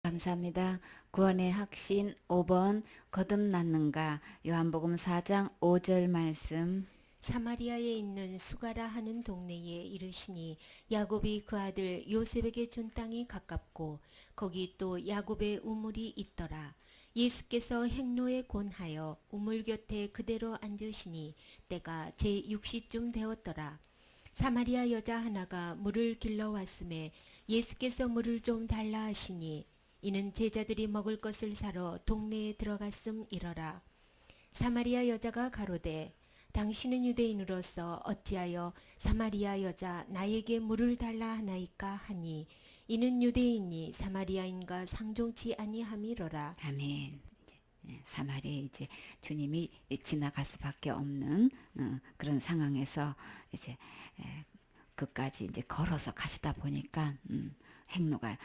감사합니다. 구원의 확신 5번 거듭났는가 요한복음 4장 5절 말씀. 사마리아에 있는 수가라 하는 동네에 이르시니 야곱이 그 아들 요셉에게 준 땅이 가깝고 거기 또 야곱의 우물이 있더라. 예수께서 행로에 곤하여 우물 곁에 그대로 앉으시니 때가 제6시쯤 되었더라. 사마리아 여자 하나가 물을 길러 왔음에 예수께서 물을 좀 달라 하시니 이는 제자들이 먹을 것을 사러 동네에 들어갔음이러라. 사마리아 여자가 가로되 당신은 유대인으로서 어찌하여 사마리아 여자 나에게 물을 달라 하나이까 하니 이는 유대인이 사마리아인과 상종치 아니함이로라. 아멘. 사마리아에 이제 주님이 지나갈 수밖에 없는 그런 상황에서 이제 그까지 이제 걸어서 가시다 보니까 행로가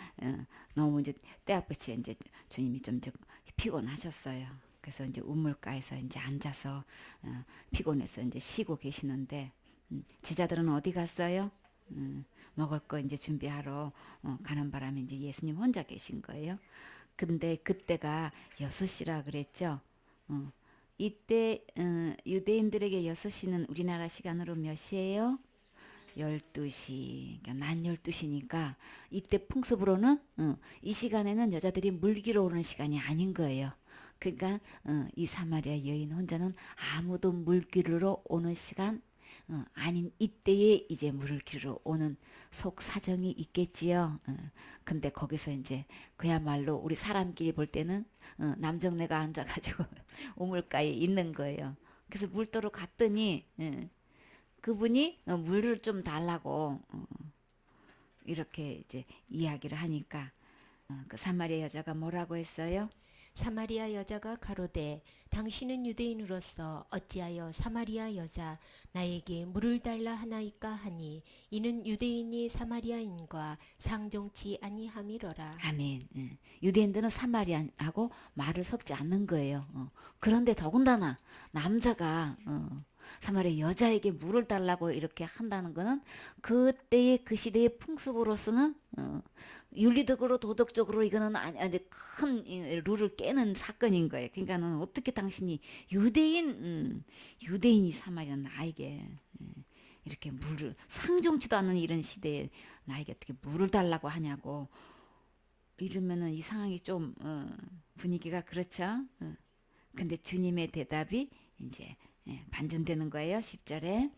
너무 이제 때아프치 이제 주님이 좀 피곤하셨어요. 그래서 이제 우물가에서 이제 앉아서 피곤해서 이제 쉬고 계시는데 제자들은 어디 갔어요? 먹을 거 이제 준비하러 가는 바람에 이제 예수님 혼자 계신 거예요. 근데 그때가 6시라 그랬죠. 이때 유대인들에게 6시는 우리나라 시간으로 몇 시예요? 12시. 그러니까 낮 12시니까 이때 풍습으로는 이 시간에는 여자들이 물기로 오는 시간이 아닌 거예요. 그러니까 이 사마리아 여인 혼자는 아무도 물기로 오는 시간 아닌 이때에 이제 물을 기르러 오는 속 사정이 있겠지요. 근데 거기서 이제 그야말로 우리 사람끼리 볼 때는 남정네가 앉아가지고 우물가에 있는 거예요. 그래서 물도로 갔더니 그분이 물을 좀 달라고 이렇게 이제 이야기를 하니까 그 사마리아 여자가 뭐라고 했어요? 사마리아 여자가 가로되 당신은 유대인으로서 어찌하여 사마리아 여자 나에게 물을 달라 하나이까 하니 이는 유대인이 사마리아인과 상종치 아니함이로라. 아멘. 유대인들은 사마리아하고 말을 섞지 않는 거예요. 그런데 더군다나 남자가 사마리아 여자에게 물을 달라고 이렇게 한다는 거는 그때의 그 시대의 풍습으로서는 윤리적으로 도덕적으로 이거는 아주 큰 룰을 깨는 사건인 거예요. 그러니까는 어떻게 당신이 유대인이 사마리아 나에게 이렇게 물을 상종치도 않는 이런 시대에 나에게 어떻게 물을 달라고 하냐고 이러면은 이 상황이 좀 분위기가 그렇죠. 근데 주님의 대답이 이제 반전되는 거예요. 10절에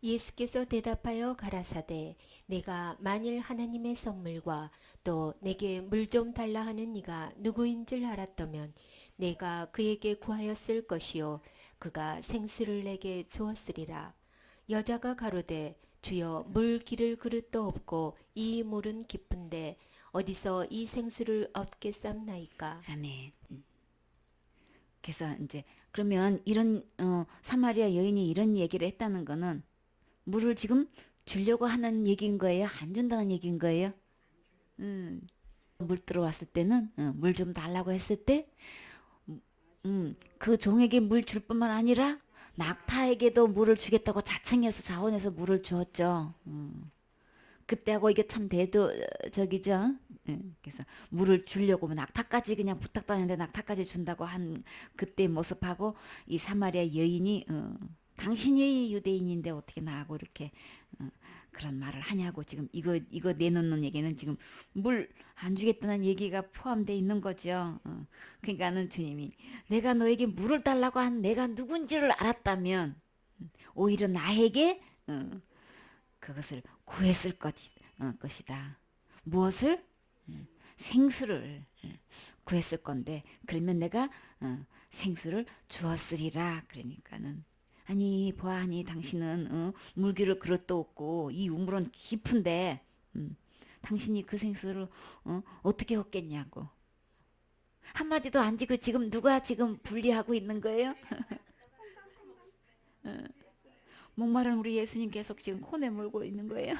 예수께서 대답하여 가라사대 내가 만일 하나님의 선물과 또 내게 물 좀 달라 하는 이가 누구인 줄 알았다면 내가 그에게 구하였을 것이요 그가 생수를 내게 주었으리라. 여자가 가로되 주여 물 기를 그릇도 없고 이 물은 깊은데 어디서 이 생수를 얻겠삼나이까. 아멘. 그래서 이제 그러면 이런 사마리아 여인이 이런 얘기를 했다는 거는 물을 지금 주려고 하는 얘기인 거예요? 안 준다는 얘기인 거예요? 물 들어왔을 때는 물 좀 달라고 했을 때 그 종에게 물 줄 뿐만 아니라 낙타에게도 물을 주겠다고 자청해서 자원해서 물을 주었죠. 그때하고 이게 참 대도적이죠. 그래서 물을 주려고 낙타까지 그냥 부탁도 안 했는데 낙타까지 준다고 한 그때 모습하고 이 사마리아 여인이 당신이 유대인인데 어떻게 나하고 이렇게 그런 말을 하냐고 지금 이거 내놓는 얘기는 지금 물 안 주겠다는 얘기가 포함되어 있는 거죠. 그러니까는 주님이 내가 너에게 물을 달라고 한 내가 누군지를 알았다면 오히려 나에게 그것을 구했을 것이다. 무엇을? 생수를 구했을 건데 그러면 내가 생수를 주었으리라. 그러니까는 아니 보아하니 당신은 물기를 그릇도 없고 이 우물은 깊은데 당신이 그 생수를 어떻게 얻겠냐고 한마디도 안 지고 지금 누가 지금 분리하고 있는 거예요? 목마른 우리 예수님 계속 지금 코 내물고 있는 거예요.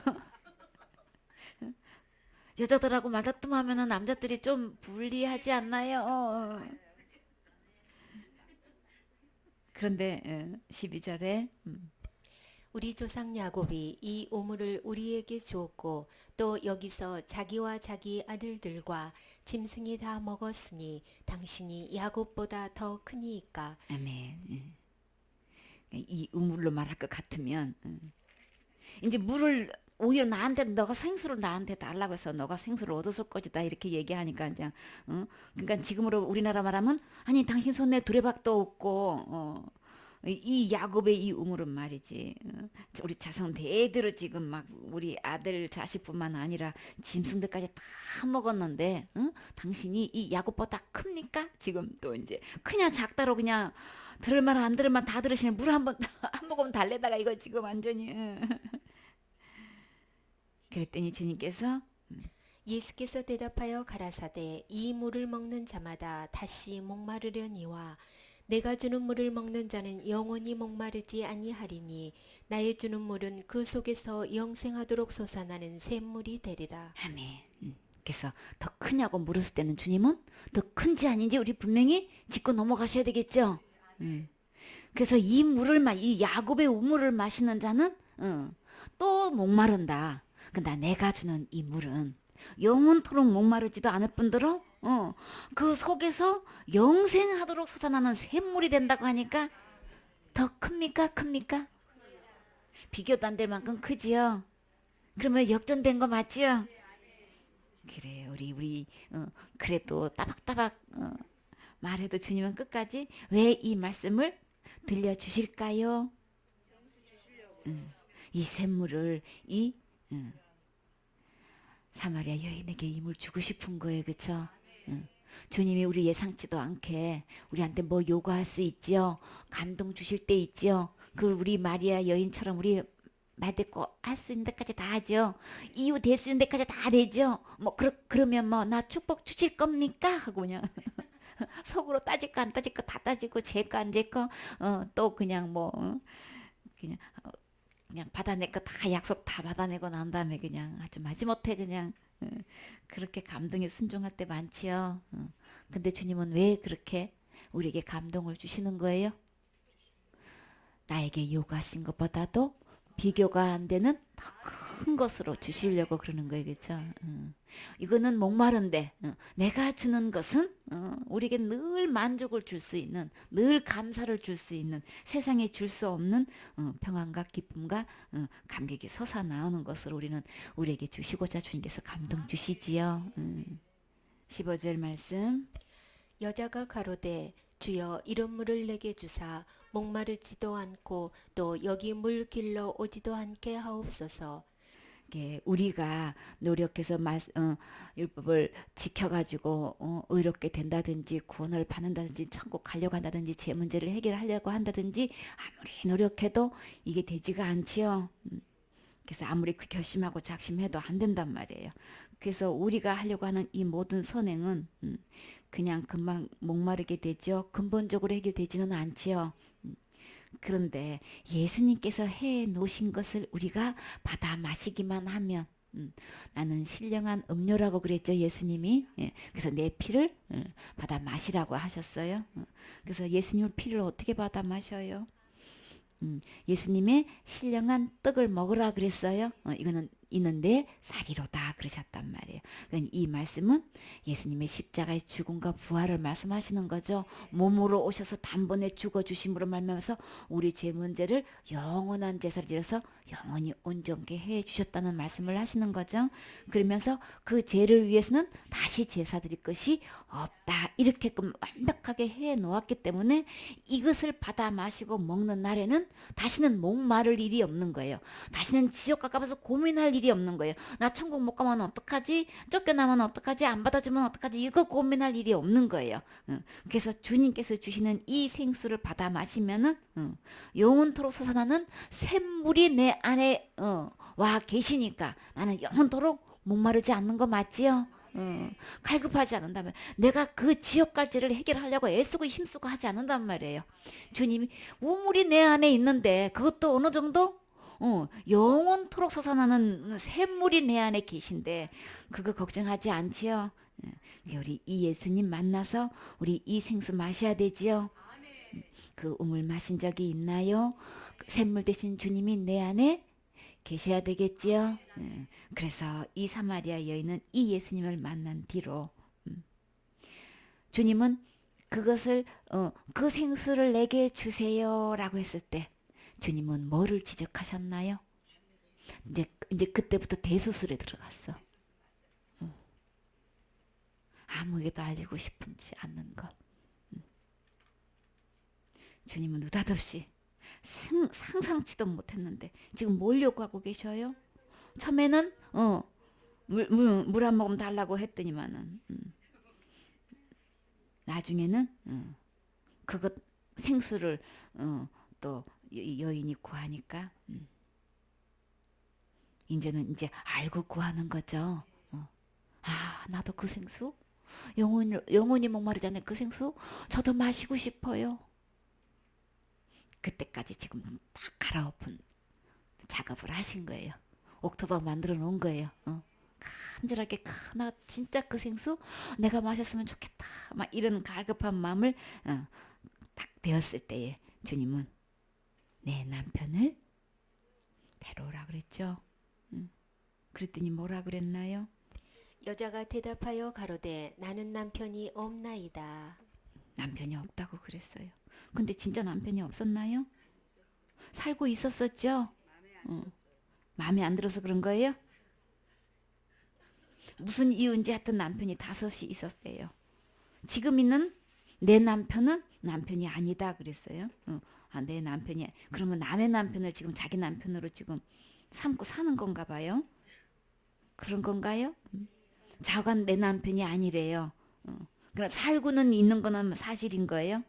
여자들하고 말다툼하면은 남자들이 좀 불리하지 않나요? 그런데 12절에 우리 조상 야곱이 이 우물을 우리에게 주었고 또 여기서 자기와 자기 아들들과 짐승이 다 먹었으니 당신이 야곱보다 더 크니이까. 아멘. 이 우물로 말할 것 같으면 이제 물을 오히려 나한테 너가 생수를 나한테 달라고 해서 너가 생수를 얻었을 것이다 이렇게 얘기하니까 이제 그러니까 지금으로 우리나라 말하면 아니 당신 손에 두레박도 없고 이 야곱의 이 우물은 말이지 우리 자손 대대로 지금 막 우리 아들 자식뿐만 아니라 짐승들까지 다 먹었는데 당신이 이 야곱보다 큽니까? 지금 또 이제 크냐 작다로 그냥 들을만 안 들을만 다 들으시네. 물 한 번 한 모금 달래다가 이거 지금 완전히 그랬더니 주님께서 예수께서 대답하여 가라사대 이 물을 먹는 자마다 다시 목마르려니와 내가 주는 물을 먹는 자는 영원히 목마르지 아니하리니 나의 주는 물은 그 속에서 영생하도록 솟아나는 샘물이 되리라. 아멘. 그래서 더 크냐고 물었을 때는 주님은 더 큰지 아닌지 우리 분명히 짚고 넘어가셔야 되겠죠. 그래서 이 야곱의 우물을 마시는 자는 또 목마른다. 근데 내가 주는 이 물은 영원토록 목마르지도 않을 뿐더러 그 속에서 영생하도록 솟아나는 샘물이 된다고 하니까 더 큽니까? 큽니까? 비교도 안 될 만큼 크지요. 그러면 역전된 거 맞지요? 그래 우리 그래도 따박따박 말해도 주님은 끝까지 왜 이 말씀을 들려주실까요? 이 샘물을 이 사마리아 여인에게 임을 주고 싶은 거예요. 그쵸? 주님이 우리 예상치도 않게 우리한테 뭐 요구할 수 있지요. 감동 주실 때 있지요. 그 우리 마리아 여인처럼 우리 말대꾸 할 수 있는 데까지 다 하죠. 이유 될 수 있는 데까지 다 되죠. 뭐 그러면 뭐 나 축복 주실 겁니까? 하고 그냥 속으로 따질 거 안 따질 거 다 따지고 제 거 안 제 거 또 그냥 뭐 그냥 그냥 받아낼 거 다 약속 다 받아내고 난 다음에 그냥 아주 마지못해 그냥 그렇게 감동에 순종할 때 많지요. 근데 주님은 왜 그렇게 우리에게 감동을 주시는 거예요? 나에게 요구하신 것보다도 비교가 안 되는 더 큰 것으로 주시려고 그러는 거예요. 그렇죠? 이거는 목마른데 내가 주는 것은 우리에게 늘 만족을 줄 수 있는 늘 감사를 줄 수 있는 세상에 줄 수 없는 평안과 기쁨과 감격이 솟아나오는 것을 우리에게 주시고자 주님께서 감동 주시지요. 15절 말씀 여자가 가로되 주여 이런 물을 내게 주사 목마르지도 않고 또 여기 물 길러 오지도 않게 하옵소서. 우리가 노력해서 율법을 지켜가지고 의롭게 된다든지 구원을 받는다든지 천국 가려고 한다든지 제 문제를 해결하려고 한다든지 아무리 노력해도 이게 되지가 않지요. 그래서 아무리 결심하고 작심해도 안 된단 말이에요. 그래서 우리가 하려고 하는 이 모든 선행은 그냥 금방 목마르게 되죠. 근본적으로 해결되지는 않지요. 그런데 예수님께서 해 놓으신 것을 우리가 받아 마시기만 하면 나는 신령한 음료라고 그랬죠. 예수님이. 그래서 내 피를 받아 마시라고 하셨어요. 그래서 예수님의 피를 어떻게 받아 마셔요? 예수님의 신령한 떡을 먹으라 그랬어요. 이는 내 살이로다 그러셨단 말이에요. 그러니까 이 말씀은 예수님의 십자가의 죽음과 부활을 말씀하시는 거죠. 몸으로 오셔서 단번에 죽어주심으로 말미암아서 우리 죄 문제를 영원한 제사를 지어서 영원히 온전케 해주셨다는 말씀을 하시는 거죠. 그러면서 그 죄를 위해서는 다시 제사 드릴 것이 없다 이렇게끔 완벽하게 해놓았기 때문에 이것을 받아 마시고 먹는 날에는 다시는 목마를 일이 없는 거예요. 다시는 지옥 갈까봐서 고민할 일이 없는 거예요. 나 천국 못 가면 어떡하지? 쫓겨나면 어떡하지? 안 받아주면 어떡하지? 이거 고민할 일이 없는 거예요. 그래서 주님께서 주시는 이 생수를 받아 마시면은 영원토록 솟아나는 샘물이 내 안에 와 계시니까 나는 영원토록 목마르지 않는 거 맞지요? 갈급하지 않는다면 내가 그 지옥 갈지를 해결하려고 애쓰고 힘쓰고 하지 않는단 말이에요. 주님이 우물이 내 안에 있는데 그것도 어느 정도 영원토록 솟아나는 샘물이 내 안에 계신데 그거 걱정하지 않지요. 우리 이 예수님 만나서 우리 이 생수 마셔야 되지요. 그 우물 마신 적이 있나요? 샘물 대신 주님이 내 안에 계셔야 되겠지요. 그래서 이 사마리아 여인은 이 예수님을 만난 뒤로 주님은 그것을 그 생수를 내게 주세요라고 했을 때 주님은 뭐를 지적하셨나요? 이제 그때부터 대소술에 들어갔어. 아무에게도 알리고 싶지 않는 것. 주님은 느닷없이 상상치도 못했는데 지금 뭘 요구하고 계셔요? 처음에는 물 한 모금 달라고 했더니만은 나중에는 그것 생수를 또 여인이 구하니까 이제 알고 구하는 거죠. 나도 그 생수 영원히 목마르지 않는 그 생수 저도 마시고 싶어요. 그때까지 지금 딱 갈아엎은 작업을 하신 거예요. 옥토버 만들어 놓은 거예요. 간절하게 나 진짜 그 생수 내가 마셨으면 좋겠다. 막 이런 갈급한 마음을 딱 되었을 때에 주님은 내 남편을 데려오라 그랬죠. 그랬더니 뭐라 그랬나요? 여자가 대답하여 가로되 나는 남편이 없나이다. 남편이 없다고 그랬어요. 근데 진짜 남편이 없었나요? 살고 있었었죠. 마음에 안 들어서 그런 거예요? 무슨 이유인지 하여튼 남편이 5이 있었대요. 지금 있는 내 남편은 남편이 아니다 그랬어요. 내 남편이 그러면 남의 남편을 지금 자기 남편으로 지금 삼고 사는 건가 봐요. 그런 건가요? 자관 내 남편이 아니래요. 그러니까 살고는 있는 거는 사실인 거예요.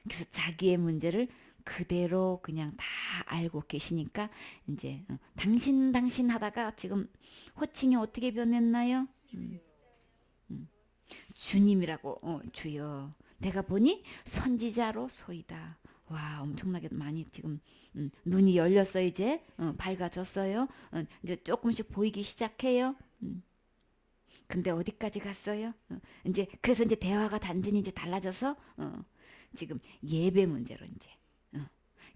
그래서 자기의 문제를 그대로 그냥 다 알고 계시니까 이제 당신 하다가 지금 호칭이 어떻게 변했나요? 주님이라고 주여 내가 보니 선지자로 소이다. 와 엄청나게 많이 지금 눈이 열렸어요. 이제 밝아졌어요. 이제 조금씩 보이기 시작해요. 근데 어디까지 갔어요? 이제 그래서 이제 대화가 단순히 이제 달라져서 지금 예배 문제로 이제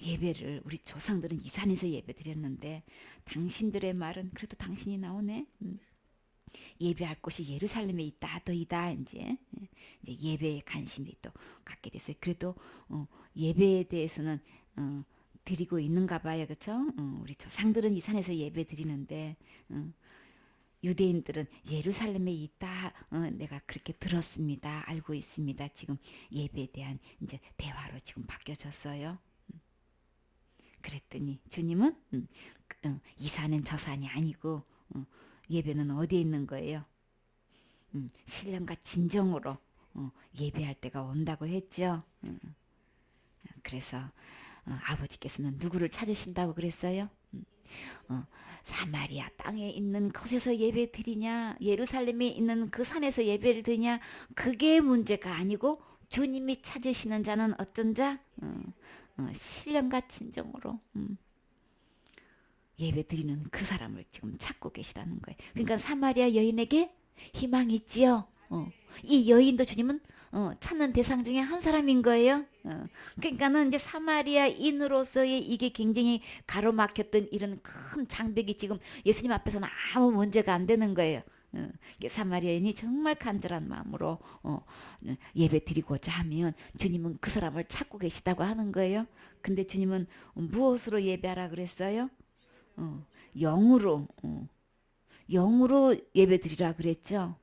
예배를 우리 조상들은 이 산에서 예배 드렸는데 당신들의 말은 그래도 당신이 나오네. 예배할 곳이 예루살렘에 있다 하더이다. 이제 예배에 관심이 또 갖게 됐어요. 그래도 예배에 대해서는 드리고 있는가 봐요. 그렇죠? 우리 조상들은 이 산에서 예배 드리는데 유대인들은 예루살렘에 있다. 내가 그렇게 들었습니다. 알고 있습니다. 지금 예배에 대한 이제 대화로 지금 바뀌어졌어요. 그랬더니 주님은 이 산은 저 산이 아니고 예배는 어디에 있는 거예요? 신령과 진정으로 예배할 때가 온다고 했죠. 그래서 아버지께서는 누구를 찾으신다고 그랬어요? 사마리아 땅에 있는 곳에서 예배 드리냐 예루살렘에 있는 그 산에서 예배를 드리냐 그게 문제가 아니고 주님이 찾으시는 자는 어떤 자? 신령과 진정으로 예배 드리는 그 사람을 지금 찾고 계시다는 거예요. 그러니까 사마리아 여인에게 희망이 있지요. 이 여인도 주님은 찾는 대상 중에 한 사람인 거예요. 그러니까는 이제 사마리아인으로서의 이게 굉장히 가로막혔던 이런 큰 장벽이 지금 예수님 앞에서는 아무 문제가 안 되는 거예요. 사마리아인이 정말 간절한 마음으로 예배 드리고자 하면 주님은 그 사람을 찾고 계시다고 하는 거예요. 근데 주님은 무엇으로 예배하라 그랬어요? 영으로 예배 드리라 그랬죠.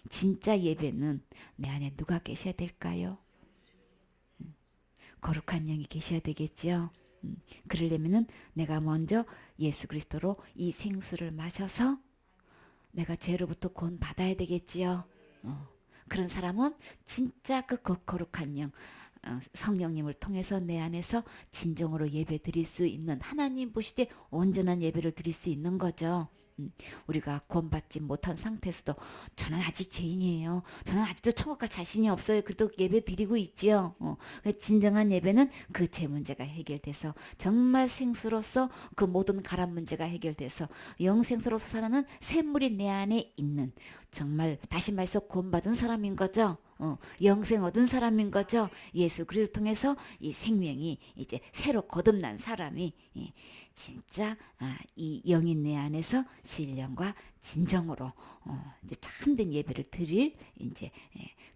진짜 예배는 내 안에 누가 계셔야 될까요? 거룩한 영이 계셔야 되겠죠. 그러려면은 내가 먼저 예수 그리스도로 이 생수를 마셔서 내가 죄로부터 구원 받아야 되겠지요. 그런 사람은 진짜 그 거룩한 영 성령님을 통해서 내 안에서 진정으로 예배 드릴 수 있는 하나님 보시되 온전한 예배를 드릴 수 있는 거죠. 우리가 구원받지 못한 상태에서도 저는 아직 죄인이에요. 저는 아직도 천국 갈 자신이 없어요. 그래도 예배 드리고 있지요. 진정한 예배는 그 죄 문제가 해결돼서 정말 생수로서 그 모든 가람 문제가 해결돼서 영생수로 솟아나는 샘물이 내 안에 있는 정말 다시 말해서 구원받은 사람인 거죠. 영생 얻은 사람인 거죠. 예수 그리스도 통해서 이 생명이 이제 새로 거듭난 사람이 진짜 이 영인 내 안에서 신령과 진정으로 이제 참된 예배를 드릴 이제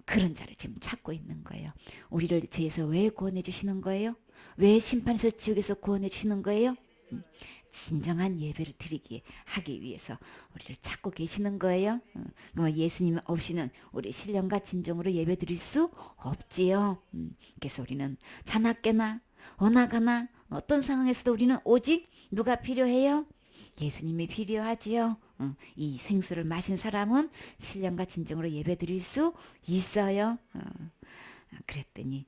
그런 자를 지금 찾고 있는 거예요. 우리를 죄에서 왜 구원해 주시는 거예요? 왜 심판에서 지옥에서 구원해 주시는 거예요? 진정한 예배를 드리기 하기 위해서 우리를 찾고 계시는 거예요. 예수님 없이는 우리 신령과 진정으로 예배 드릴 수 없지요. 그래서 우리는 자나깨나 어나가나 어떤 상황에서도 우리는 오직 누가 필요해요? 예수님이 필요하지요. 이 생수를 마신 사람은 신령과 진정으로 예배 드릴 수 있어요. 그랬더니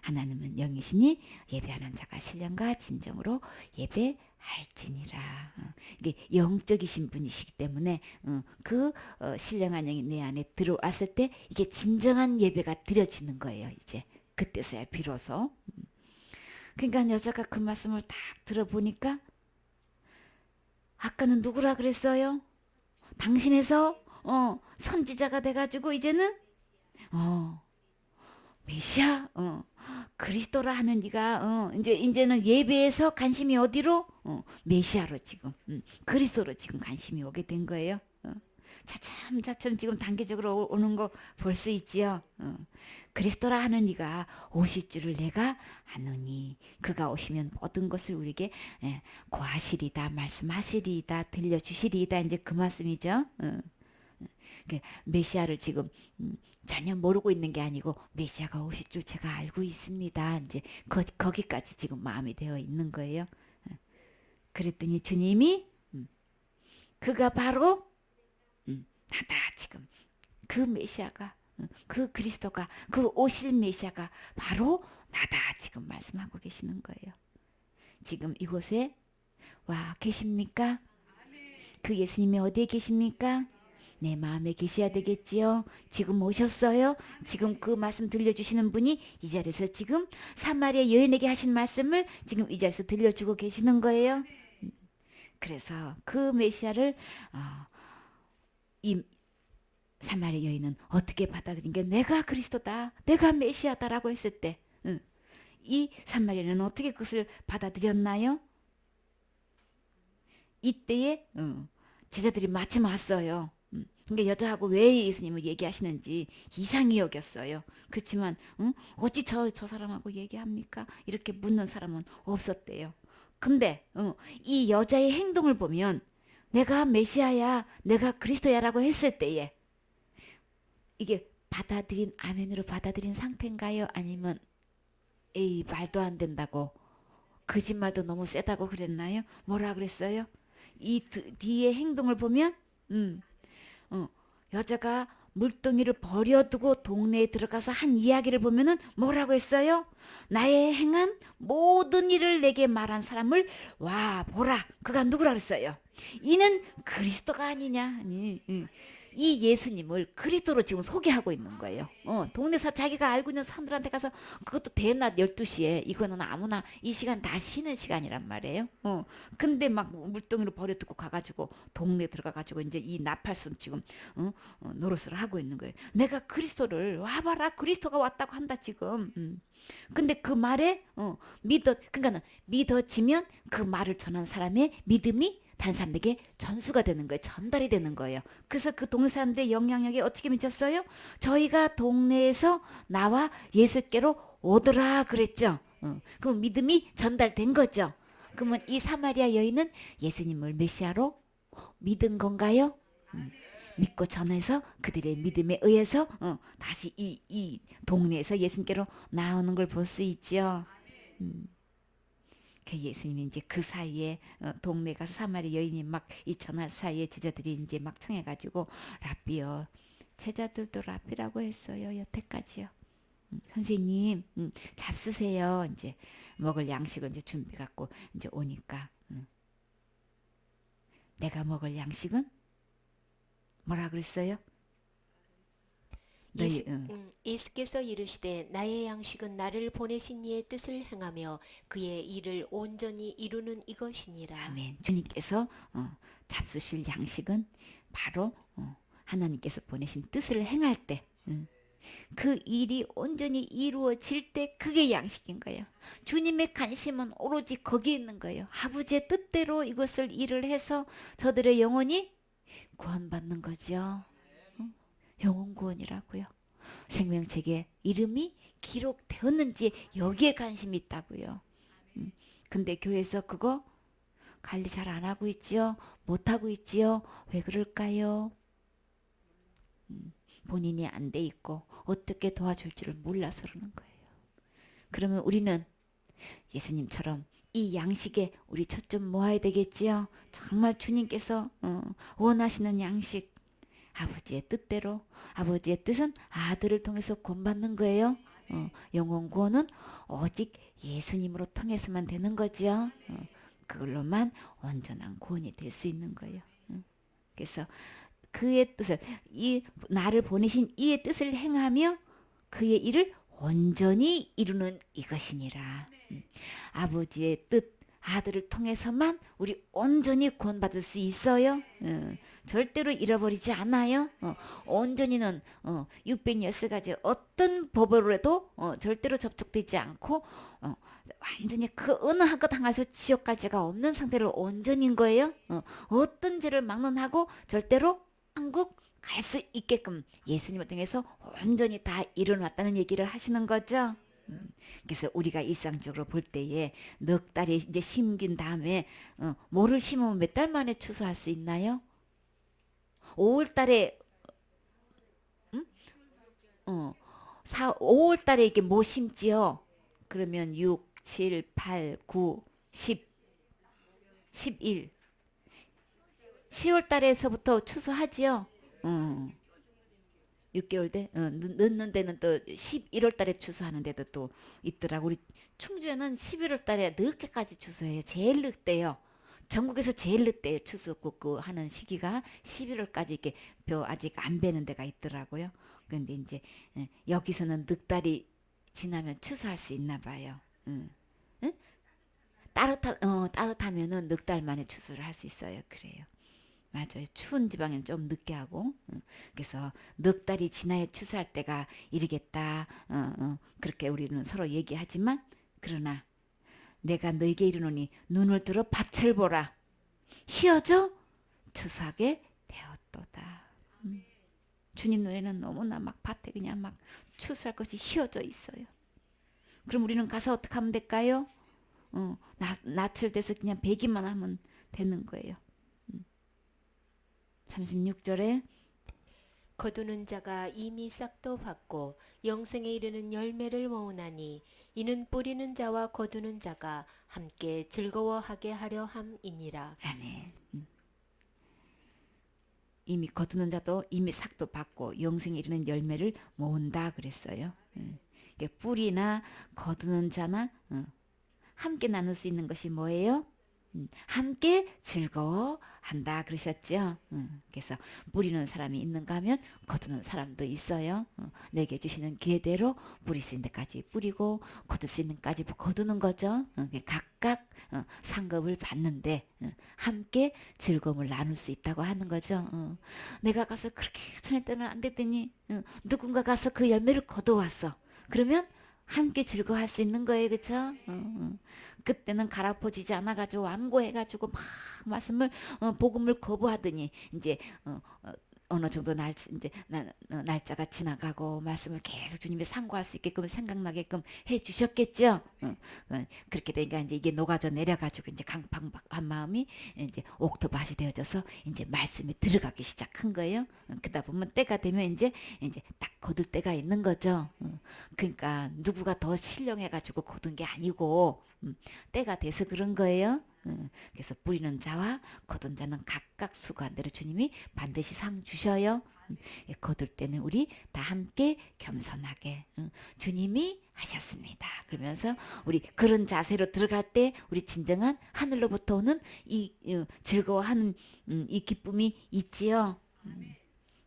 하나님은 영이시니 예배하는 자가 신령과 진정으로 예배할지니라. 이게 영적이신 분이시기 때문에 그 신령한 영이 내 안에 들어왔을 때 이게 진정한 예배가 드려지는 거예요. 이제 그때서야 비로소. 그러니까 여자가 그 말씀을 딱 들어보니까 아까는 누구라 그랬어요? 당신에서 선지자가 돼가지고 이제는 메시아 그리스도라 하는 네가 이제는 예배에서 관심이 어디로 메시아로 지금 그리스도로 지금 관심이 오게 된 거예요. 차츰 지금 단계적으로 오는 거 볼 수 있지요. 그리스도라 하는 이가 오실 줄을 내가 아노니 그가 오시면 모든 것을 우리에게 고하시리다 말씀하시리이다 들려주시리이다 이제 그 말씀이죠. 메시아를 지금 전혀 모르고 있는 게 아니고 메시아가 오실 줄 제가 알고 있습니다. 이제 거기까지 지금 마음이 되어 있는 거예요. 그랬더니 주님이 그가 바로 나다 지금 그 메시아가 그 그리스도가 그 오실 메시아가 바로 나다 지금 말씀하고 계시는 거예요. 지금 이곳에 와 계십니까? 그 예수님이 어디에 계십니까? 내 마음에 계셔야 되겠지요. 지금 오셨어요. 지금 그 말씀 들려주시는 분이 이 자리에서 지금 사마리아 여인에게 하신 말씀을 지금 이 자리에서 들려주고 계시는 거예요. 그래서 그 메시아를 이 사마리아 여인은 어떻게 받아들인 게 내가 그리스도다, 내가 메시아다라고 했을 때 이 사마리아는 어떻게 그것을 받아들였나요? 이때에 제자들이 마침 왔어요. 그러니까 여자하고 왜 예수님을 얘기하시는지 이상히 여겼어요. 그렇지만 어찌 저 사람하고 얘기합니까? 이렇게 묻는 사람은 없었대요. 근데 이 여자의 행동을 보면 내가 메시아야, 내가 그리스도야라고 했을 때에 이게 받아들인 아멘으로 받아들인 상태인가요? 아니면 에이 말도 안 된다고 거짓말도 너무 세다고 그랬나요? 뭐라 그랬어요? 이 뒤에 행동을 보면 여자가 물동이를 버려두고 동네에 들어가서 한 이야기를 보면은 뭐라고 했어요? 나의 행한 모든 일을 내게 말한 사람을 와 보라. 그가 누구라 그랬어요? 이는 그리스도가 아니냐? 아니, 이 예수님을 그리스도로 지금 소개하고 있는 거예요. 동네에서 자기가 알고 있는 사람들한테 가서 그것도 대낮 12시에 이거는 아무나 이 시간 다 쉬는 시간이란 말이에요. 근데 막 물동이를 버려두고 가가지고 동네 들어가가지고 이제 이 나팔순 지금 노릇을 하고 있는 거예요. 내가 그리스도를 와봐라 그리스도가 왔다고 한다 지금. 근데 그 말에 그러니까는 믿어지면 그 말을 전한 사람의 믿음이 다른 사람에게 전수가 되는 거예요. 전달이 되는 거예요. 그래서 그 동네 사람들의 영향력이 어떻게 미쳤어요? 저희가 동네에서 나와 예수께로 오더라 그랬죠. 그럼 믿음이 전달된 거죠. 그러면 이 사마리아 여인은 예수님을 메시아로 믿은 건가요? 믿고 전해서 그들의 믿음에 의해서 다시 이 동네에서 예수님께로 나오는 걸 볼 수 있죠. 예수님이 이제 그 사이에 동네 가서 사마리 여인이 막 이 전할 사이에 제자들이 이제 막 청해가지고 라비요. 제자들도 라비라고 했어요. 여태까지요. 선생님 잡수세요. 이제 먹을 양식을 이제 준비 갖고 이제 오니까 내가 먹을 양식은 뭐라 그랬어요? 너희 예수께서 이르시되 나의 양식은 나를 보내신 이의 뜻을 행하며 그의 일을 온전히 이루는 이것이니라. 아멘. 주님께서 잡수실 양식은 바로 하나님께서 보내신 뜻을 행할 때 그 일이 온전히 이루어질 때 그게 양식인 거예요. 주님의 관심은 오로지 거기에 있는 거예요. 아버지의 뜻대로 이것을 일을 해서 저들의 영혼이 구원받는 거죠. 영혼 구원이라고요. 생명책에 이름이 기록되었는지 여기에 관심이 있다고요. 근데 교회에서 그거 관리 잘 안 하고 있지요. 못 하고 있지요. 왜 그럴까요? 본인이 안 돼 있고 어떻게 도와줄 줄을 몰라서 그러는 거예요. 그러면 우리는 예수님처럼 이 양식에 우리 초점 모아야 되겠지요. 정말 주님께서 원하시는 양식, 아버지의 뜻대로. 아버지의 뜻은 아들을 통해서 구원받는 거예요. 영혼 구원은 오직 예수님으로 통해서만 되는 거죠. 그걸로만 온전한 구원이 될 수 있는 거예요. 그래서 그의 뜻을, 이 나를 보내신 이의 뜻을 행하며 그의 일을 온전히 이루는 이것이니라. 아버지의 뜻, 아들을 통해서만 우리 온전히 구원받을 수 있어요. 절대로 잃어버리지 않아요. 온전히는 616가지 어떤 법으로 해도 절대로 접촉되지 않고 완전히 그 어느 한 것 하나에서 지옥까지가 없는 상태로 온전인 거예요. 어떤 죄를 막론하고 절대로 한국 갈 수 있게끔 예수님을 통해서 온전히 다 이뤄놨다는 얘기를 하시는 거죠. 그래서 우리가 일상적으로 볼 때에 넉 달이 이제 심긴 다음에 뭐를 심으면 몇 달 만에 추수할 수 있나요? 5월 달에 5월 달에 이게 뭐 심지요? 그러면 6, 7, 8, 9, 10, 11 10월 달에서부터 추수하지요. 6개월 돼? 늦는 데는 또 11월 달에 추수하는 데도 또 있더라고. 우리 충주에는 11월 달에 늦게까지 추수해요. 제일 늦대요. 전국에서 제일 늦대요. 추수 그 하는 시기가 11월까지 이렇게 벼 아직 안 베는 데가 있더라고요. 그런데 이제 여기서는 늑달이 지나면 추수할 수 있나 봐요. 응? 따뜻하면은 넉달 만에 추수를 할 수 있어요. 그래요. 맞아요. 추운 지방에는 좀 늦게 하고 그래서 넉 달이 지나야 추수할 때가 이르겠다. 그렇게 우리는 서로 얘기하지만 그러나 내가 너에게 이르노니 눈을 들어 밭을 보라. 희어져 추수하게 되었도다. 주님 눈에는 너무나 막 밭에 그냥 막 추수할 것이 희어져 있어요. 그럼 우리는 가서 어떻게 하면 될까요? 낯을 대서 그냥 배기만 하면 되는 거예요. 36절에 거두는 자가 이미 싹도 받고 영생에 이르는 열매를 모으나니 이는 뿌리는 자와 거두는 자가 함께 즐거워하게 하려 함이니라. 아멘. 이미 거두는 자도 이미 삭도 받고 영생에 이르는 열매를 모은다 그랬어요. 뿌리나 거두는 자나 함께 나눌 수 있는 것이 뭐예요? 함께 즐거워한다 그러셨죠. 그래서 뿌리는 사람이 있는가 하면 거두는 사람도 있어요. 내게 주시는 기회대로 뿌릴 수 있는 데까지 뿌리고 거둘 수 있는 데까지 거두는 거죠. 각각 상급을 받는데 함께 즐거움을 나눌 수 있다고 하는 거죠. 내가 가서 그렇게 전했더니 안 됐더니 누군가 가서 그 열매를 거둬왔어. 그러면 함께 즐거워할 수 있는 거예요. 그쵸? 그때는 가라포지지 않아가지고 완고해가지고 막 말씀을 복음을 거부하더니 이제 어느 정도 날짜가 지나가고 말씀을 계속 주님이 상고할 수 있게끔 생각나게끔 해주셨겠죠. 그렇게 되니까 이제 이게 녹아져 내려가지고 이제 강팍한 마음이 이제 옥토밭이 되어져서 이제 말씀이 들어가기 시작한 거예요. 그러다 보면 때가 되면 이제 딱 거둘 때가 있는 거죠. 그러니까 누구가 더 신령해가지고 거둔 게 아니고 때가 돼서 그런 거예요. 그래서 뿌리는 자와 거둔 자는 각각 수고한 대로 주님이 반드시 상 주셔요. 거둘 때는 우리 다 함께 겸손하게 주님이 하셨습니다. 그러면서 우리 그런 자세로 들어갈 때 우리 진정한 하늘로부터 오는 이 즐거워하는 이 기쁨이 있지요.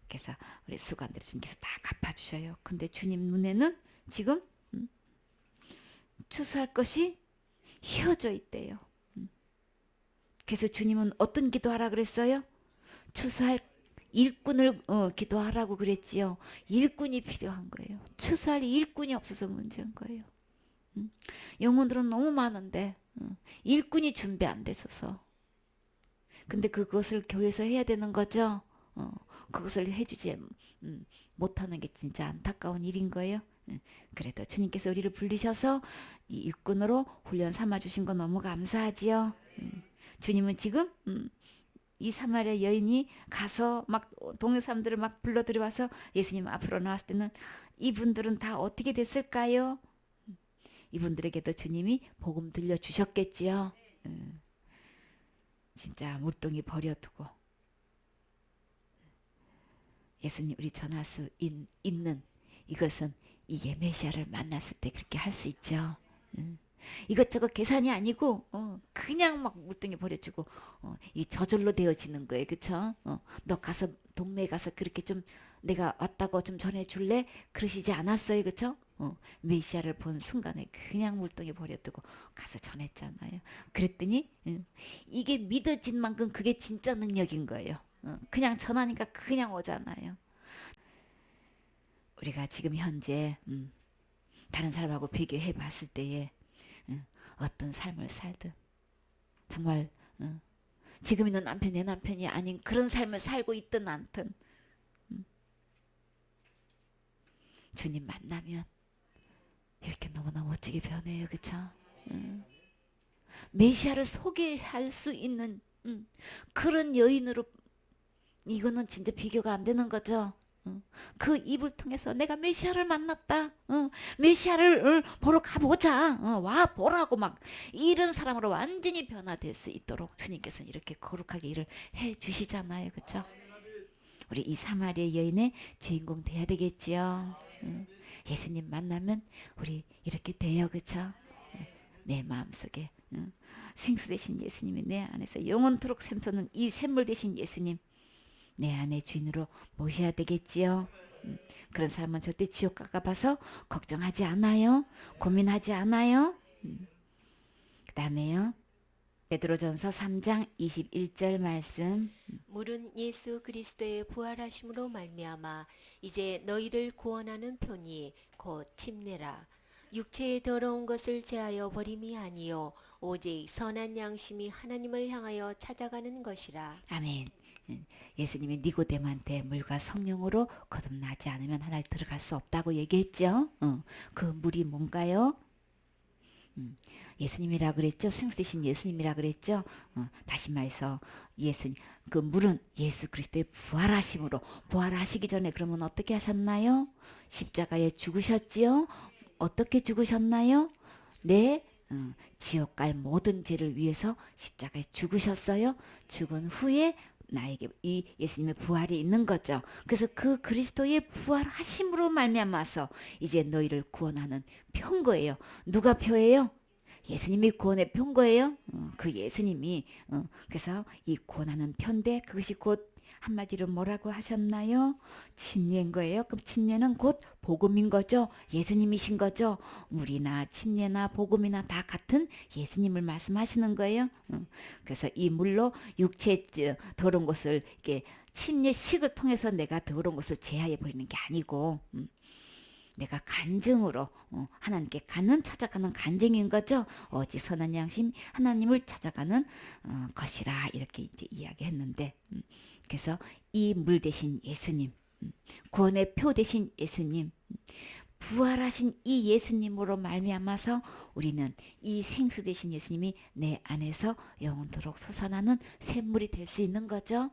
그래서 우리 수고한 대로 주님께서 다 갚아주셔요. 근데 주님 눈에는 지금 추수할 것이 휘어져 있대요. 그래서 주님은 어떤 기도하라 그랬어요? 추수할 일꾼을 기도하라고 그랬지요. 일꾼이 필요한 거예요. 추수할 일꾼이 없어서 문제인 거예요. 영혼들은 너무 많은데 일꾼이 준비 안 됐어서. 근데 그것을 교회에서 해야 되는 거죠. 그것을 해주지 못하는 게 진짜 안타까운 일인 거예요. 그래도 주님께서 우리를 부르셔서 이 일꾼으로 훈련 삼아 주신 건 너무 감사하지요. 주님은 지금 이 사마리아 여인이 가서 막 동네 사람들을 막 불러 들여와서 예수님 앞으로 나왔을 때는 이분들은 다 어떻게 됐을까요? 이분들에게도 주님이 복음 들려주셨겠지요. 진짜 물동이 버려두고 예수님 우리 전할 수 있는 이것은 이 메시아를 만났을 때 그렇게 할 수 있죠. 이것저것 계산이 아니고 그냥 막 물동이 버려주고 이 저절로 되어지는 거예요. 그쵸? 너 가서 동네에 가서 그렇게 좀 내가 왔다고 좀 전해줄래? 그러시지 않았어요. 그쵸? 메시아를 본 순간에 그냥 물동이 버려두고 가서 전했잖아요. 그랬더니 이게 믿어진 만큼 그게 진짜 능력인 거예요. 그냥 전하니까 그냥 오잖아요. 우리가 지금 현재 다른 사람하고 비교해 봤을 때에 어떤 삶을 살든 정말 지금 있는 남편 내 남편이 아닌 그런 삶을 살고 있든 않든 주님 만나면 이렇게 너무나 멋지게 변해요. 그쵸? 메시아를 소개할 수 있는 그런 여인으로 이거는 진짜 비교가 안 되는 거죠. 그 입을 통해서 내가 메시아를 만났다. 메시아를 보러 가보자. 와 보라고 막 이런 사람으로 완전히 변화될 수 있도록 주님께서는 이렇게 거룩하게 일을 해 주시잖아요. 그렇죠? 우리 이 사마리아 여인의 주인공 돼야 되겠지요. 예수님 만나면 우리 이렇게 돼요. 그렇죠? 내 마음속에 생수 되신 예수님이 내 안에서 영원토록 샘솟는 이 샘물 되신 예수님 내 안에 주인으로 모셔야 되겠지요. 그런 사람은 절대 지옥 가봐서 걱정하지 않아요. 고민하지 않아요. 그 다음에요. 베드로전서 3장 21절 말씀. 물은 예수 그리스도의 부활하심으로 말미암아 이제 너희를 구원하는 편이 곧 침례라. 육체의 더러운 것을 제하여 버림이 아니요 오직 선한 양심이 하나님을 향하여 찾아가는 것이라. 아멘. 예수님이 니고데모한테 물과 성령으로 거듭나지 않으면 하나님 들어갈 수 없다고 얘기했죠. 그 물이 뭔가요? 예수님이라 그랬죠. 생수 되신 예수님이라 그랬죠. 다시 말해서 예수님 그 물은 예수 그리스도의 부활하심으로 부활하시기 전에 그러면 어떻게 하셨나요? 십자가에 죽으셨지요. 어떻게 죽으셨나요? 네. 지옥 갈 모든 죄를 위해서 십자가에 죽으셨어요. 죽은 후에 나에게 이 예수님의 부활이 있는 거죠. 그래서 그 그리스도의 부활하심으로 말미암아서 이제 너희를 구원하는 편거예요. 누가 표예요? 예수님이 구원의 편거예요. 그 예수님이 그래서 이 구원하는 편대 그것이 곧 한마디로 뭐라고 하셨나요? 침례인 거예요. 그럼 침례는 곧 복음인 거죠. 예수님이신 거죠. 물이나 침례나 복음이나 다 같은 예수님을 말씀하시는 거예요. 그래서 이 물로 육체 더러운 것을 이렇게 침례식을 통해서 내가 더러운 것을 제하해 버리는 게 아니고 내가 간증으로 하나님께 찾아가는 간증인 거죠. 오직 선한 양심 하나님을 찾아가는 것이라 이렇게 이제 이야기했는데 그래서 이 물 대신 예수님 구원의 표 대신 예수님 부활하신 이 예수님으로 말미암아서 우리는 이 생수 되신 예수님이 내 안에서 영원토록 솟아나는 샘물이 될 수 있는 거죠.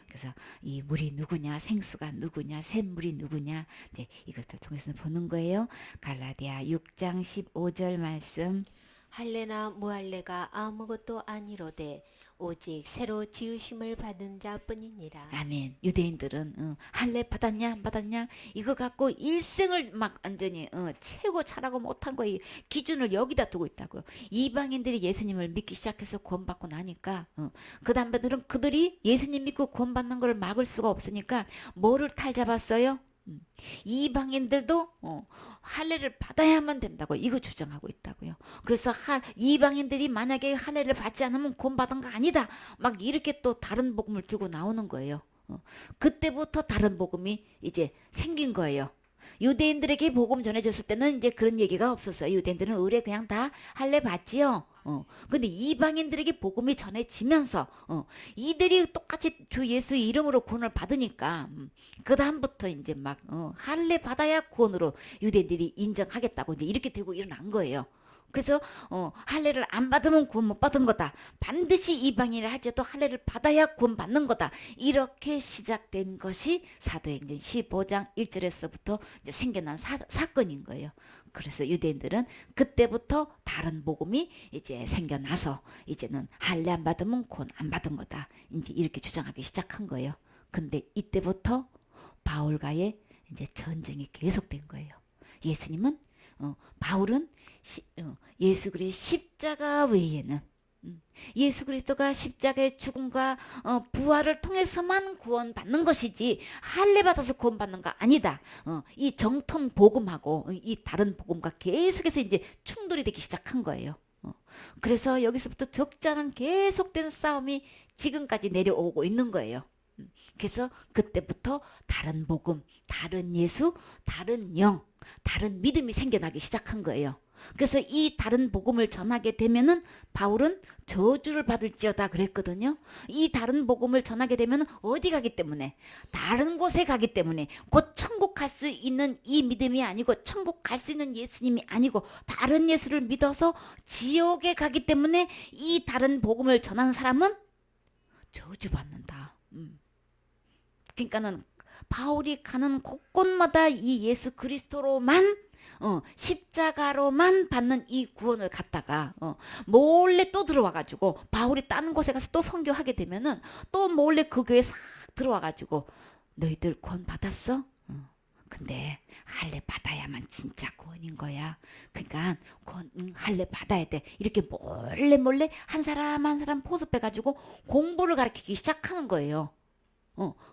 그래서 이 물이 누구냐, 생수가 누구냐, 샘물이 누구냐, 이제 이것을 통해서 보는 거예요. 갈라디아 6장 15절 말씀. 할례나 무할례가 아무것도 아니로되 오직 새로 지으심을 받은 자뿐이니라. 아멘. 유대인들은 할례 받았냐 안 받았냐 이거 갖고 일생을 막 완전히 최고 잘하고 못한 거의 기준을 여기다 두고 있다고요. 이방인들이 예수님을 믿기 시작해서 구원받고 나니까 그 다음에들은 그들이 예수님 믿고 구원받는 걸 막을 수가 없으니까 뭐를 탈잡았어요? 이방인들도 할례를 받아야만 된다고 이거 주장하고 있다고요. 그래서 이방인들이 만약에 할례를 받지 않으면 구원받은 거 아니다 막 이렇게 또 다른 복음을 들고 나오는 거예요. 그때부터 다른 복음이 이제 생긴 거예요. 유대인들에게 복음 전해졌을 때는 이제 그런 얘기가 없었어요. 유대인들은 의뢰 그냥 다 할례 받지요. 근데 이방인들에게 복음이 전해지면서 이들이 똑같이 주 예수의 이름으로 구원을 받으니까 그 다음부터 이제 막 할례 받아야 구원으로 유대인들이 인정하겠다고 이제 이렇게 되고 일어난 거예요. 그래서 할례를 안 받으면 구원 못 받은 거다. 반드시 이방인을 할지라도 할례를 받아야 구원 받는 거다. 이렇게 시작된 것이 사도행전 15장 1절에서부터 이제 생겨난 사건인 거예요. 그래서 유대인들은 그때부터 다른 복음이 이제 생겨나서 이제는 할례 안 받으면 구원 안 받은 거다. 이제 이렇게 주장하기 시작한 거예요. 근데 이때부터 바울과의 이제 전쟁이 계속된 거예요. 예수님은 바울은 예수 그리스도 십자가 외에는 예수 그리스도가 십자가의 죽음과 부활을 통해서만 구원받는 것이지 할례 받아서 구원받는 거 아니다. 이 정통 복음하고 이 다른 복음과 계속해서 이제 충돌이 되기 시작한 거예요. 그래서 여기서부터 적지 않은 계속된 싸움이 지금까지 내려오고 있는 거예요. 그래서 그때부터 다른 복음, 다른 예수, 다른 영, 다른 믿음이 생겨나기 시작한 거예요. 그래서 이 다른 복음을 전하게 되면은 바울은 저주를 받을지어다 그랬거든요. 이 다른 복음을 전하게 되면 어디 가기 때문에? 다른 곳에 가기 때문에 곧 천국 갈 수 있는 이 믿음이 아니고 천국 갈 수 있는 예수님이 아니고 다른 예수를 믿어서 지옥에 가기 때문에 이 다른 복음을 전하는 사람은 저주받는다. 그러니까는 바울이 가는 곳곳마다 이 예수 그리스도로만 십자가로만 받는 이 구원을 갖다가 몰래 또 들어와가지고 바울이 다른 곳에 가서 또 선교하게 되면은 또 몰래 그 교회에 싹 들어와가지고 너희들 구원 받았어? 근데 할례 받아야만 진짜 구원인 거야. 그러니까 구원 할례 받아야 돼. 이렇게 몰래 몰래 한 사람 한 사람 포섭 빼가지고 공부를 가르치기 시작하는 거예요.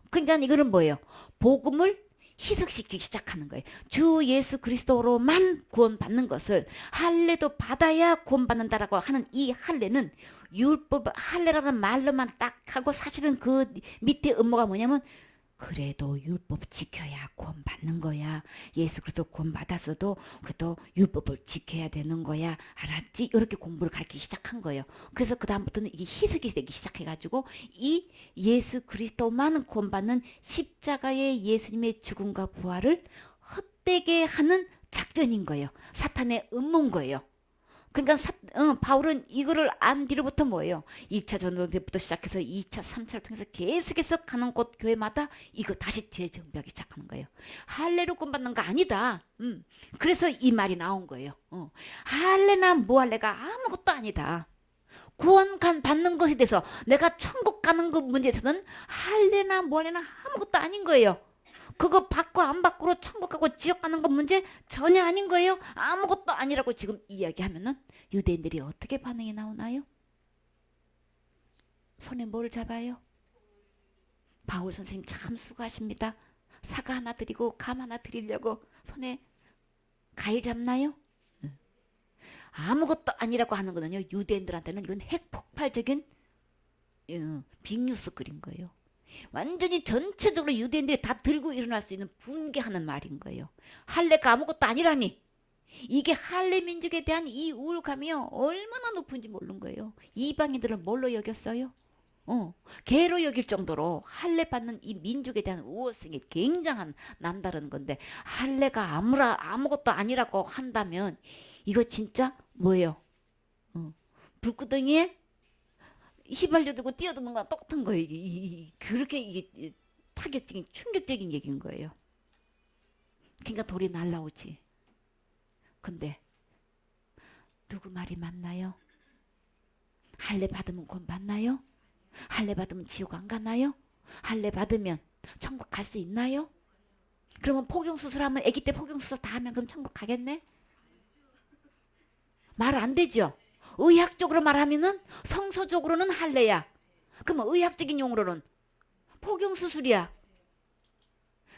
그러니까 이거는 뭐예요? 복음을 희석시키기 시작하는 거예요. 주 예수 그리스도로만 구원받는 것을 할례도 받아야 구원받는다라고 하는 이 할례는 율법 할례라는 말로만 딱 하고 사실은 그 밑에 음모가 뭐냐면 그래도 율법 지켜야 구원받는 거야. 예수 그리스도 구원받았어도 그래도 율법을 지켜야 되는 거야. 알았지? 이렇게 공부를 가르치기 시작한 거예요. 그래서 그 다음부터는 이게 희석이 되기 시작해가지고 이 예수 그리스도만 구원받는 십자가의 예수님의 죽음과 부활을 헛되게 하는 작전인 거예요. 사탄의 음모인 거예요. 그러니까 바울은 이거를 안 뒤로부터 뭐예요? 2차 전도 때부터 시작해서 2차, 3차를 통해서 계속해서 가는 곳 교회마다 이거 다시 재정비하기 시작하는 거예요. 할례로 구원받는 거 아니다. 그래서 이 말이 나온 거예요. 할례나 무할례가 아무것도 아니다. 구원 받는 것에 대해서 내가 천국 가는 그 문제에서는 할례나 무할례나 아무것도 아닌 거예요. 그거 받고 안 받고로 천국 가고 지옥 가는 건 문제 전혀 아닌 거예요. 아무것도 아니라고 지금 이야기하면은 유대인들이 어떻게 반응이 나오나요? 손에 뭘 잡아요? 바울 선생님 참 수고하십니다. 사과 하나 드리고 감 하나 드리려고 손에 가일 잡나요? 아무것도 아니라고 하는 거는요. 유대인들한테는 이건 핵폭발적인 빅뉴스 끓인 거예요. 완전히 전체적으로 유대인들이 다 들고 일어날 수 있는 붕괴하는 말인 거예요. 할례가 아무것도 아니라니. 이게 할례 민족에 대한 이 우울감이요 얼마나 높은지 모르는 거예요. 이방인들은 뭘로 여겼어요? 개로 여길 정도로 할례 받는 이 민족에 대한 우월성이 굉장한 남다른 건데 할례가 아무것도 아니라고 한다면 이거 진짜 뭐예요? 불구덩이에 휘발유 들고 뛰어드는 거랑 똑같은 거예요. 그렇게 이게 타격적인 충격적인 얘기인 거예요. 그러니까 돌이 날라오지. 근데 누구 말이 맞나요? 할례 받으면 곧 맞나요? 할례 받으면 지옥 안 가나요? 할례 받으면 천국 갈 수 있나요? 그러면 포경수술하면 아기 때 포경수술 다 하면 그럼 천국 가겠네? 말 안 되죠. 의학적으로 말하면은 성서적으로는 할례야. 그러면 의학적인 용어로는 포경수술이야.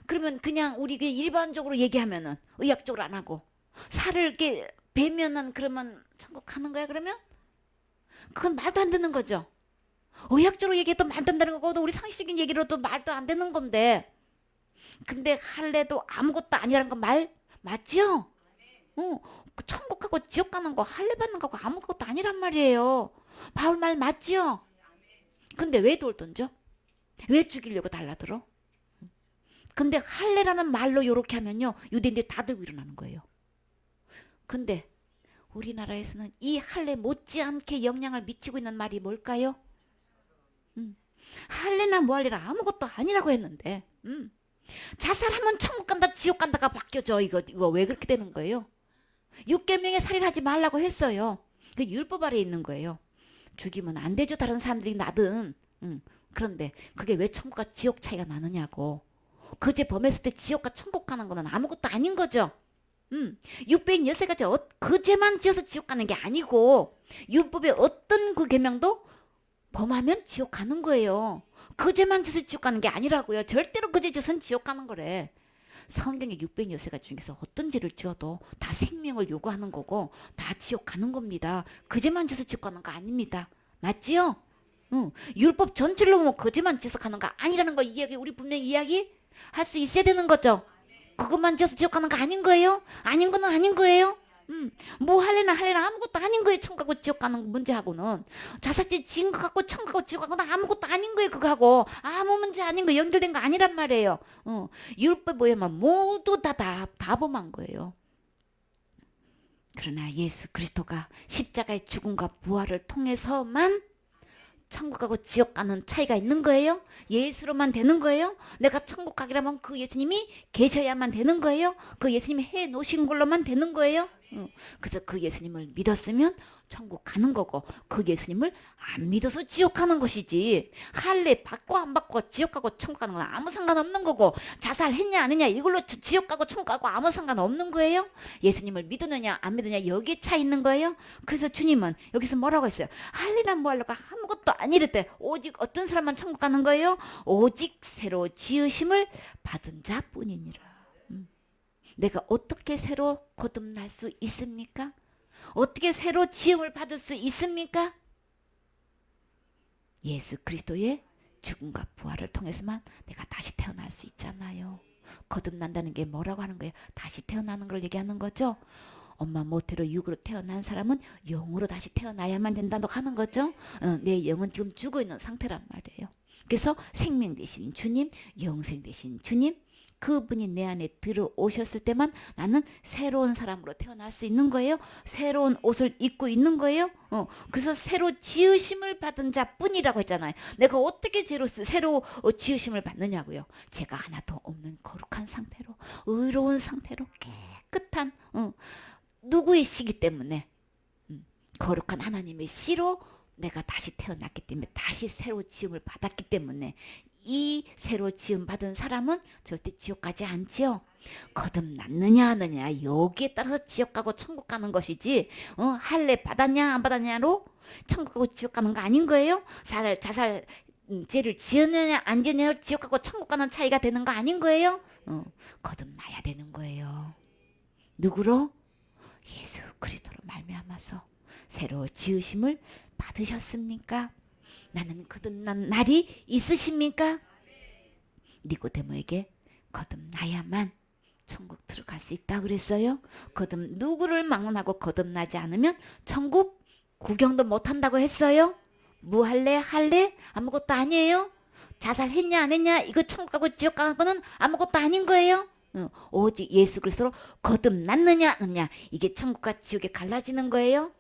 그러면 그냥 우리 일반적으로 얘기하면은 의학적으로 안 하고 살을 이렇게 베면은 그러면 천국 가는 거야 그러면? 그건 말도 안 되는 거죠. 의학적으로 얘기해도 말도 안 되는 거고 우리 상식적인 얘기로도 말도 안 되는 건데 근데 할례도 아무것도 아니라는 거 말 맞죠? 그 천국하고 지옥 가는 거 할례 받는 거하고 아무것도 아니란 말이에요. 바울 말 맞죠? 근데 왜 돌 던져? 왜 죽이려고 달라들어? 근데 할례라는 말로 요렇게 하면요 유대인들이 다 들고 일어나는 거예요. 근데 우리나라에서는 이 할례 못지않게 영향을 미치고 있는 말이 뭘까요? 할례나 뭐할례나 아무것도 아니라고 했는데 자살하면 천국 간다 지옥 간다가 바뀌어져. 이거 왜 그렇게 되는 거예요? 육계명에 살인하지 말라고 했어요. 그 율법 아래에 있는 거예요. 죽이면 안 되죠. 다른 사람들이 나든. 그런데 그게 왜 천국과 지옥 차이가 나느냐고. 그제 범했을 때 지옥과 천국 가는 거는 아무것도 아닌 거죠. 육배인 여세가지 그제만 지어서 지옥 가는 게 아니고 율법의 어떤 그 계명도 범하면 지옥 가는 거예요. 그제만 지어서 지옥 가는 게 아니라고요. 절대로 그제 지어서는 지옥 가는 거래. 성경의 육배인 여세가 중에서 어떤 죄를 지어도 다 생명을 요구하는 거고 다 지옥 가는 겁니다. 그제만 지어서 지옥 가는 거 아닙니다. 맞지요? 율법 전체로 보면 그제만 지어서 가는 거 아니라는 거 이야기 우리 분명히 이야기 할 수 있어야 되는 거죠. 그것만 지어서 지옥 가는 거 아닌 거예요? 아닌 거는 아닌 거예요? 뭐 할래나 아무것도 아닌 거예요. 천국 가고 지옥 가는 문제하고는 자살죄 지은 거 갖고 천국 가고 지옥 가고는 아무것도 아닌 거예요. 그거하고 아무 문제 아닌 거 연결된 거 아니란 말이에요. 율법 뭐야만 모두 다 범한 거예요. 그러나 예수 그리스도가 십자가의 죽음과 부활을 통해서만 천국 가고 지옥 가는 차이가 있는 거예요? 예수로만 되는 거예요? 내가 천국 가기라면 그 예수님이 계셔야만 되는 거예요? 그 예수님이 해 놓으신 걸로만 되는 거예요? 그래서 그 예수님을 믿었으면 천국 가는 거고 그 예수님을 안 믿어서 지옥 가는 것이지 할례 받고 안 받고 지옥 가고 천국 가는 건 아무 상관없는 거고 자살했냐 안 했냐 이걸로 지옥 가고 천국 가고 아무 상관없는 거예요. 예수님을 믿느냐 안 믿느냐 여기에 차 있는 거예요. 그래서 주님은 여기서 뭐라고 했어요? 할례나 뭐 하려고 아무것도 아니랬대. 오직 어떤 사람만 천국 가는 거예요? 오직 새로 지으심을 받은 자뿐이니라. 내가 어떻게 새로 거듭날 수 있습니까? 어떻게 새로 지음을 받을 수 있습니까? 예수 그리스도의 죽음과 부활을 통해서만 내가 다시 태어날 수 있잖아요. 거듭난다는 게 뭐라고 하는 거예요? 다시 태어나는 걸 얘기하는 거죠. 엄마 모태로 육으로 태어난 사람은 영으로 다시 태어나야만 된다고 하는 거죠. 내 영은 지금 죽어 있는 상태란 말이에요. 그래서 생명 되신 주님, 영생 되신 주님, 그분이 내 안에 들어오셨을 때만 나는 새로운 사람으로 태어날 수 있는 거예요. 새로운 옷을 입고 있는 거예요. 그래서 새로 지으심을 받은 자뿐이라고 했잖아요. 내가 어떻게 새로 지으심을 받느냐고요. 죄가 하나도 없는 거룩한 상태로 의로운 상태로 깨끗한 누구의 씨기 때문에 거룩한 하나님의 씨로 내가 다시 태어났기 때문에 다시 새로 지음을 받았기 때문에 이 새로 지음 받은 사람은 절대 지옥 가지 않지요. 거듭났느냐 안 하느냐 여기에 따라서 지옥 가고 천국 가는 것이지 할례 받았냐 안 받았냐로 천국 가고 지옥 가는 거 아닌 거예요. 자살 죄를 지었느냐 안 지었느냐로 지옥 가고 천국 가는 차이가 되는 거 아닌 거예요. 거듭나야 되는 거예요. 누구로? 예수 그리스도로 말미암아서 새로 지으심을 받으셨습니까? 나는 거듭난 날이 있으십니까? 니고데모에게 거듭나야만 천국 들어갈 수 있다 그랬어요. 누구를 막론하고 거듭나지 않으면 천국 구경도 못한다고 했어요. 무할래 할래 아무것도 아니에요. 자살했냐 안 했냐 이거 천국 가고 지옥 가는 거는 아무것도 아닌 거예요. 오직 예수 그리스도로 거듭났느냐 안 했냐 이게 천국과 지옥에 갈라지는 거예요.